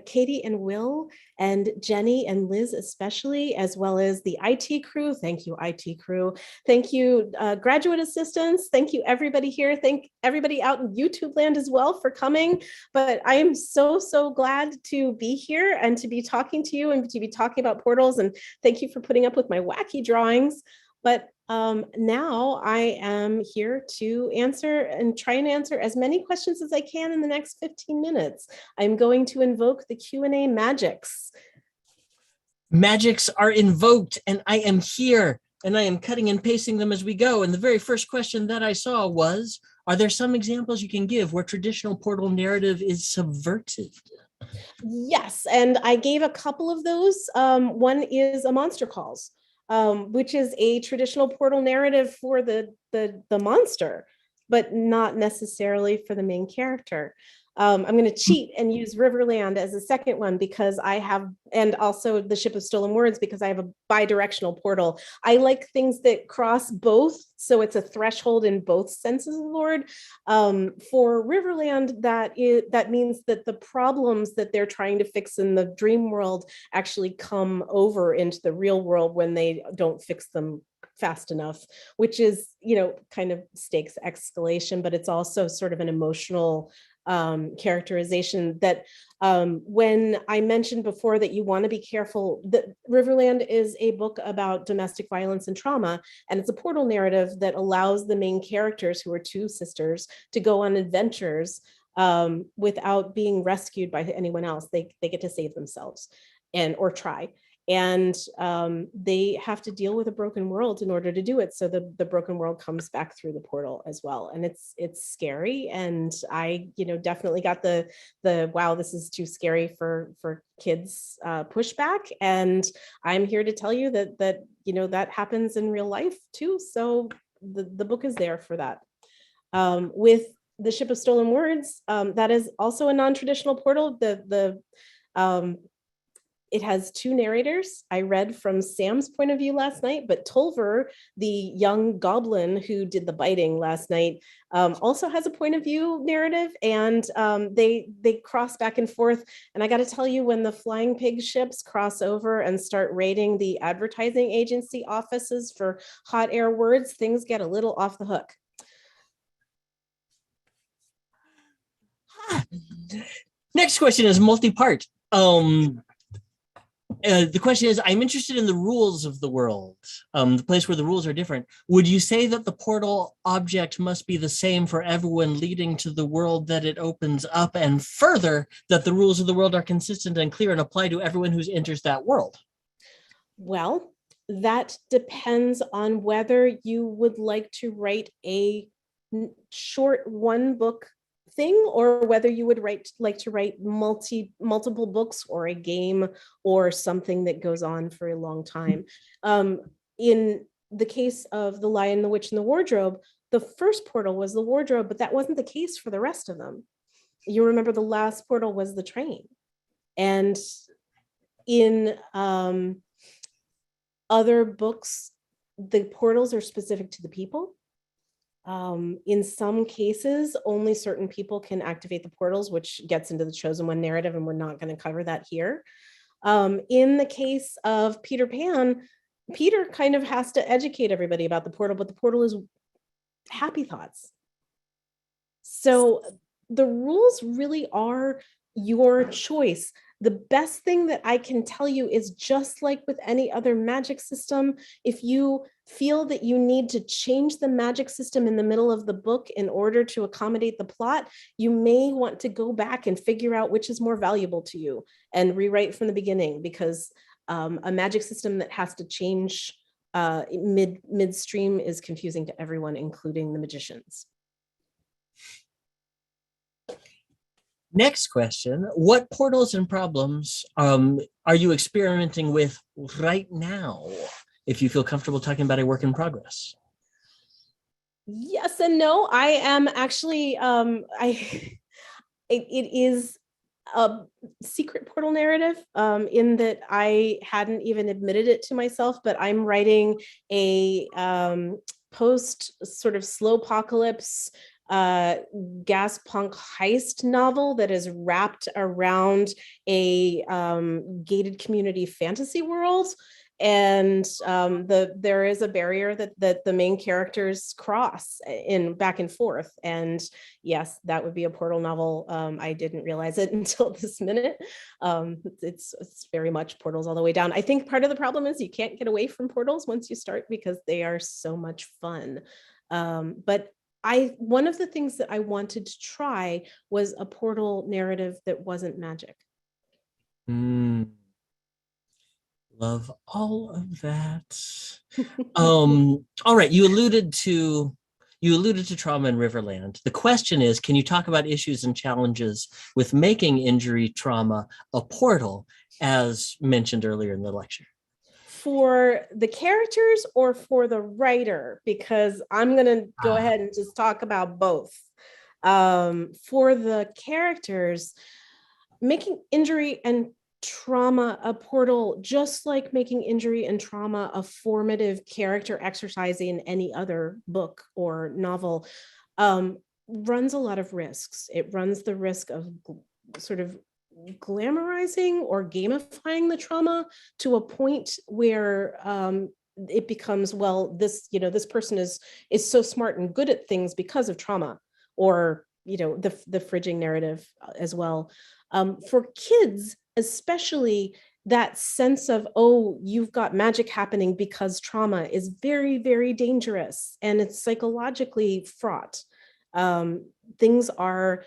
Katie and Will and Jenny and Liz especially, as well as the IT crew. Thank you, IT crew. Thank you, graduate assistants. Thank you, everybody here. Thank everybody out in YouTube land as well for coming. But I am so, so glad to be here and to be talking to you and to be talking about portals. And thank you for putting up with my wacky drawings. But now I am here to answer and try and answer as many questions as I can in the next 15 minutes. I'm going to invoke the Q&A magics. Magics are invoked, and I am here, and I am cutting and pasting them as we go. And the very first question that I saw was, are there some examples you can give where traditional portal narrative is subverted? Yes, and I gave a couple of those. One is a monster calls. Which is a traditional portal narrative for the monster, but not necessarily for the main character. I'm going to cheat and use Riverland as a second one because I have, and also the Ship of Stolen Words because I have a bi-directional portal. I like things that cross both, so it's a threshold in both senses of the word. For Riverland, that means that the problems that they're trying to fix in the dream world actually come over into the real world when they don't fix them fast enough, which is, kind of stakes escalation, but it's also sort of an emotional characterization that when I mentioned before that you want to be careful, that Riverland is a book about domestic violence and trauma, and it's a portal narrative that allows the main characters, who are two sisters, to go on adventures without being rescued by anyone else. They get to save themselves or try. And they have to deal with a broken world in order to do it. So the broken world comes back through the portal as well. And it's scary. And I, definitely got the wow, this is too scary for kids pushback. And I'm here to tell you that that happens in real life too. So the book is there for that. With the Ship of Stolen Words, that is also a non-traditional portal. It has two narrators. I read from Sam's point of view last night, but Tolver, the young goblin who did the biting last night, also has a point of view narrative, and they cross back and forth. And I got to tell you, when the flying pig ships cross over and start raiding the advertising agency offices for hot air words, things get a little off the hook. Next question is multi-part. The question is, I'm interested in the rules of the world, the place where the rules are different. Would you say that the portal object must be the same for everyone leading to the world that it opens up, and further, that the rules of the world are consistent and clear and apply to everyone who enters that world? Well, that depends on whether you would like to write a short one-book thing, or whether you would like to write multiple books, or a game, or something that goes on for a long time. In the case of The Lion, the Witch, and the Wardrobe, the first portal was the wardrobe, but that wasn't the case for the rest of them. You remember the last portal was the train. And in other books, the portals are specific to the people. In some cases, only certain people can activate the portals, which gets into the Chosen One narrative, and we're not going to cover that here. In the case of Peter Pan, Peter kind of has to educate everybody about the portal, but the portal is happy thoughts. So the rules really are your choice. The best thing that I can tell you is, just like with any other magic system, if you feel that you need to change the magic system in the middle of the book in order to accommodate the plot, you may want to go back and figure out which is more valuable to you and rewrite from the beginning, because a magic system that has to change midstream is confusing to everyone, including the magicians. Next question, what portals and problems are you experimenting with right now? If you feel comfortable talking about a work in progress. Yes and no. I am actually, it is a secret portal narrative, in that I hadn't even admitted it to myself, but I'm writing a post sort of slow apocalypse gas punk heist novel that is wrapped around a gated community fantasy world. And there is a barrier that the main characters cross in back and forth. And yes, that would be a portal novel. I didn't realize it until this minute. It's very much portals all the way down. I think part of the problem is you can't get away from portals once you start, because they are so much fun. But one of the things that I wanted to try was a portal narrative that wasn't magic. Love all of that. All right, you alluded to trauma in Riverland. The question is, can you talk about issues and challenges with making injury trauma a portal, as mentioned earlier in the lecture? For the characters or for the writer? Because I'm going to go ahead and just talk about both. For the characters, making injury and trauma a portal, just like making injury and trauma a formative character exercise in any other book or novel, runs a lot of risks. It runs the risk of sort of glamorizing or gamifying the trauma to a point where it becomes, well, this person is so smart and good at things because of trauma, or the fridging narrative as well. For kids especially, that sense of, oh, you've got magic happening because trauma is very, very dangerous, and it's psychologically fraught. Things are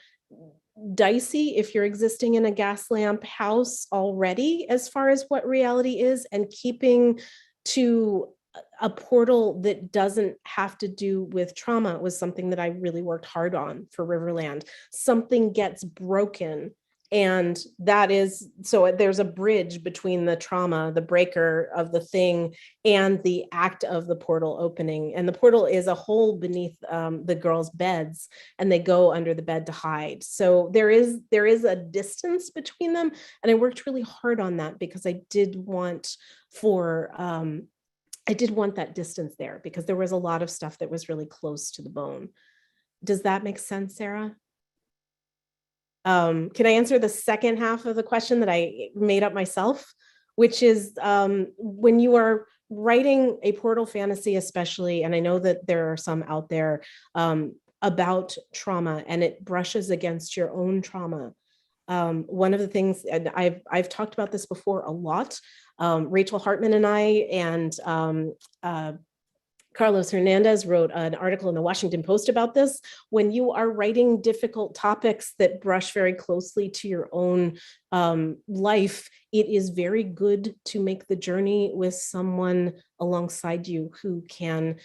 dicey if you're existing in a gas lamp house already, as far as what reality is, and keeping to a portal that doesn't have to do with trauma was something that I really worked hard on for Riverland. Something gets broken, and that is, so there's a bridge between the trauma, the breaker of the thing, and the act of the portal opening. And the portal is a hole beneath the girls' beds, and they go under the bed to hide. So there is a distance between them. And I worked really hard on that, because I did want that distance there, because there was a lot of stuff that was really close to the bone. Does that make sense, Sarah? Can I answer the second half of the question that I made up myself, which is when you are writing a portal fantasy, especially, and I know that there are some out there about trauma, and it brushes against your own trauma. One of the things, and I've talked about this before a lot, Rachel Hartman and I and Carlos Hernandez wrote an article in the Washington Post about this. When you are writing difficult topics that brush very closely to your own life, it is very good to make the journey with someone alongside you who can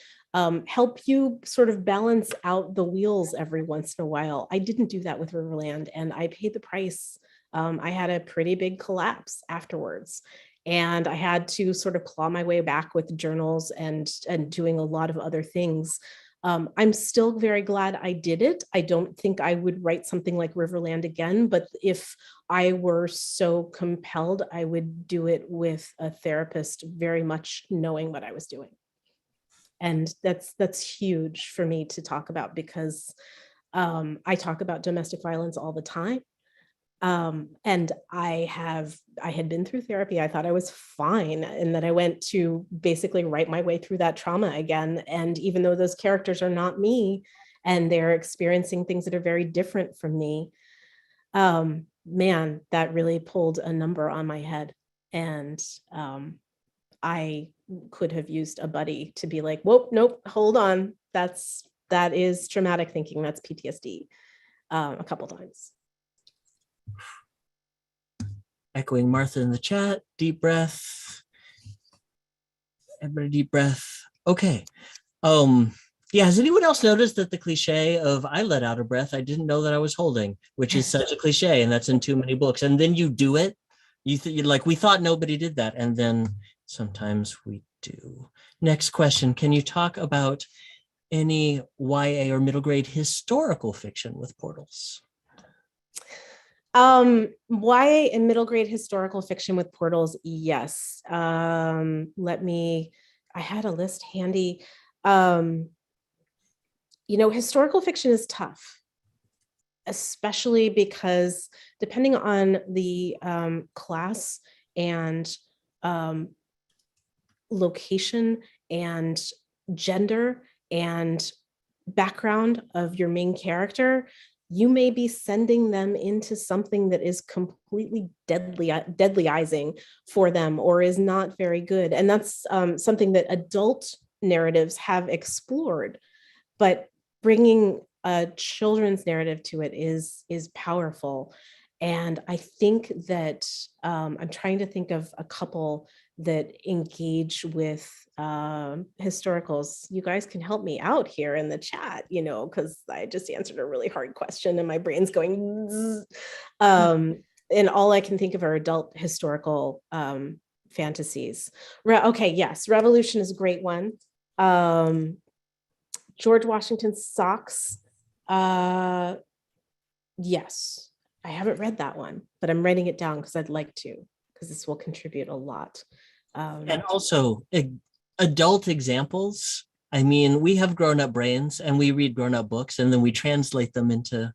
help you sort of balance out the wheels every once in a while. I didn't do that with Riverland, and I paid the price. I had a pretty big collapse afterwards. And I had to sort of claw my way back with journals and doing a lot of other things. I'm still very glad I did it. I don't think I would write something like Riverland again, but if I were so compelled, I would do it with a therapist, very much knowing what I was doing. And that's huge for me to talk about, because I talk about domestic violence all the time. And I had been through therapy. I thought I was fine, and that I went to basically write my way through that trauma again. And even though those characters are not me, and they're experiencing things that are very different from me, man, that really pulled a number on my head. And I could have used a buddy to be like, whoa, nope, hold on. That is traumatic thinking. That's PTSD, a couple times. Echoing Martha in the chat, deep breath. Everybody deep breath. Okay. Yeah, has anyone else noticed that the cliche of I let out a breath I didn't know that I was holding, which is such a cliche, and that's in too many books. And then you do it. You're like, we thought nobody did that. And then sometimes we do. Next question. Can you talk about any YA or middle grade historical fiction with portals? YA and middle grade historical fiction with portals, yes. I had a list handy. Historical fiction is tough, especially because depending on the class and location and gender and background of your main character, you may be sending them into something that is completely deadlyizing for them or is not very good. And that's something that adult narratives have explored, but bringing a children's narrative to it is powerful. And I think that I'm trying to think of a couple that engage with historicals. You guys can help me out here in the chat, because I just answered a really hard question and my brain's going and all I can think of are adult historical fantasies. Okay, yes, Revolution is a great one. George Washington's Socks. Yes, I haven't read that one, but I'm writing it down because I'd like to, because this will contribute a lot. And also adult examples. I mean, we have grown-up brains and we read grown-up books and then we translate them into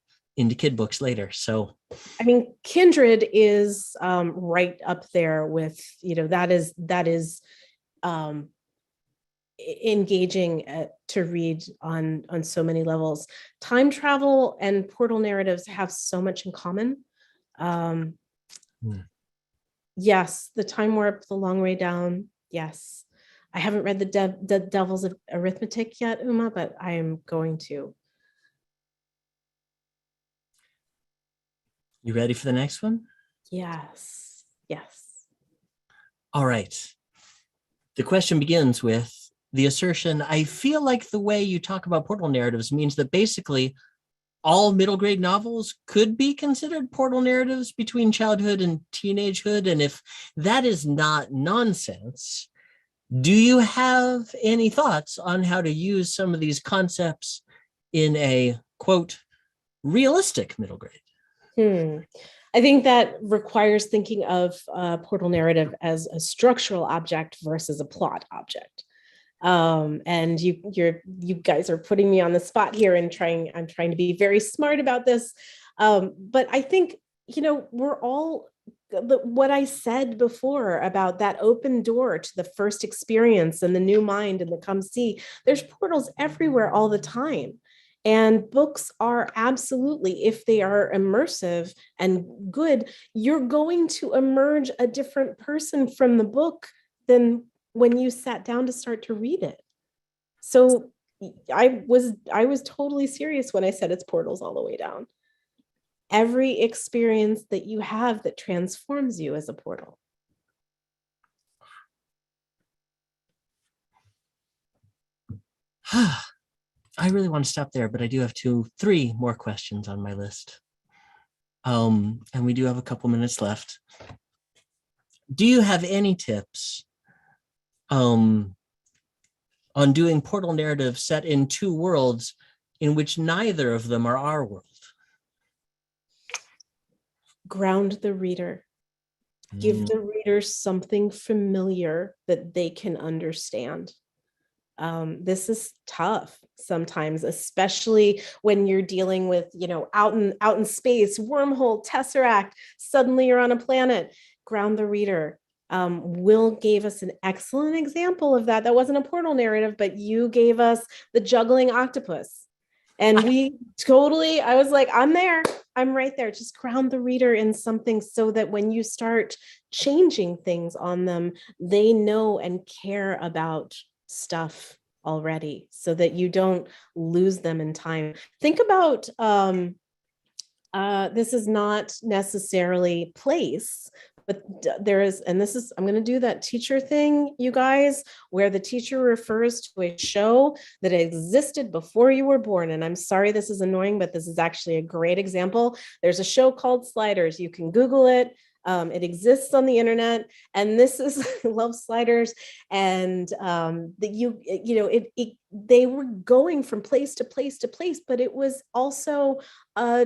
kid books later. So I mean, Kindred is right up there with, that is engaging to read on so many levels. Time travel and portal narratives have so much in common. Yes, The Time Warp, The Long Way Down. Yes, I haven't read the Devil's Arithmetic yet, Uma, but I am going to. You ready for the next one? Yes. All right. The question begins with the assertion, I feel like the way you talk about portal narratives means that basically all middle grade novels could be considered portal narratives between childhood and teenagehood. And if that is not nonsense, do you have any thoughts on how to use some of these concepts in a, quote, realistic middle grade? I think that requires thinking of portal narrative as a structural object versus a plot object. And you guys are putting me on the spot here and I'm trying to be very smart about this. But I think, we're all, what I said before about that open door to the first experience and the new mind and the come see, there's portals everywhere all the time. And books are absolutely, if they are immersive and good, you're going to emerge a different person from the book than when you sat down to start to read it. So I was totally serious when I said it's portals all the way down. Every experience that you have that transforms you as a portal. I really want to stop there, but I do have 3 more questions on my list. And we do have a couple minutes left. Do you have any tips on doing portal narrative set in 2 worlds in which neither of them are our world? Ground the reader. Give the reader something familiar that they can understand. This is tough sometimes, especially when you're dealing with, out in space, wormhole, tesseract, suddenly you're on a planet. Ground the reader. Will gave us an excellent example of that. That wasn't a portal narrative, but you gave us the juggling octopus. And I was like, I'm there. I'm right there. Just ground the reader in something so that when you start changing things on them, they know and care about stuff already so that you don't lose them in time. Think about, this is not necessarily place, but there is, and this is, I'm going to do that teacher thing, you guys, where the teacher refers to a show that existed before you were born. And I'm sorry this is annoying, but this is actually a great example. There's a show called Sliders. You can Google it. It exists on the internet, and this is Love Sliders. And they were going from place to place to place, but it was also a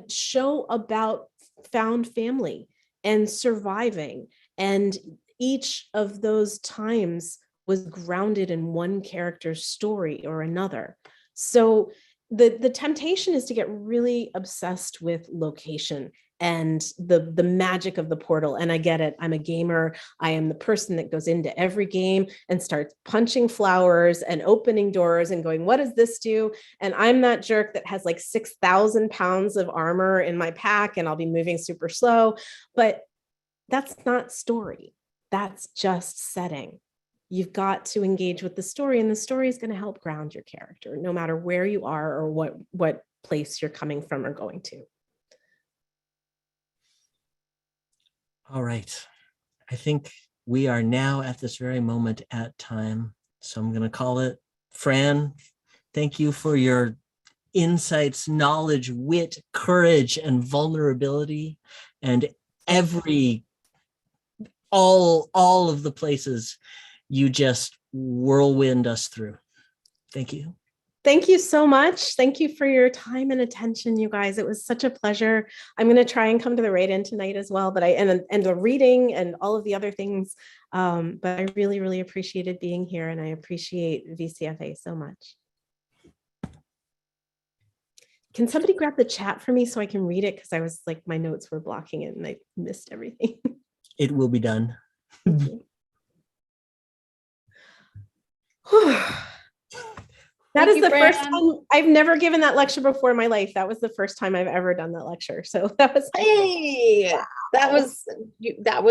show about found family and surviving. And each of those times was grounded in one character's story or another. So the temptation is to get really obsessed with location and the magic of the portal. And I get it. I'm a gamer. I am the person that goes into every game and starts punching flowers and opening doors and going, what does this do? And I'm that jerk that has like 6,000 pounds of armor in my pack and I'll be moving super slow. But that's not story. That's just setting. You've got to engage with the story, and the story is going to help ground your character, no matter where you are or what place you're coming from or going to. All right. I think we are now at this very moment at time. So I'm going to call it. Fran, thank you for your insights, knowledge, wit, courage, and vulnerability, and all of the places you just whirlwind us through. Thank you. Thank you so much. Thank you for your time and attention, you guys. It was such a pleasure. I'm going to try and come to the write-in tonight as well, but and the reading and all of the other things. But I really, really appreciated being here, and I appreciate VCFA so much. Can somebody grab the chat for me so I can read it? Because I was like, my notes were blocking it and I missed everything. It will be done. Thank you. That is the first time. I've never given that lecture before in my life. That was the first time I've ever done that lecture. So that was Hey, that was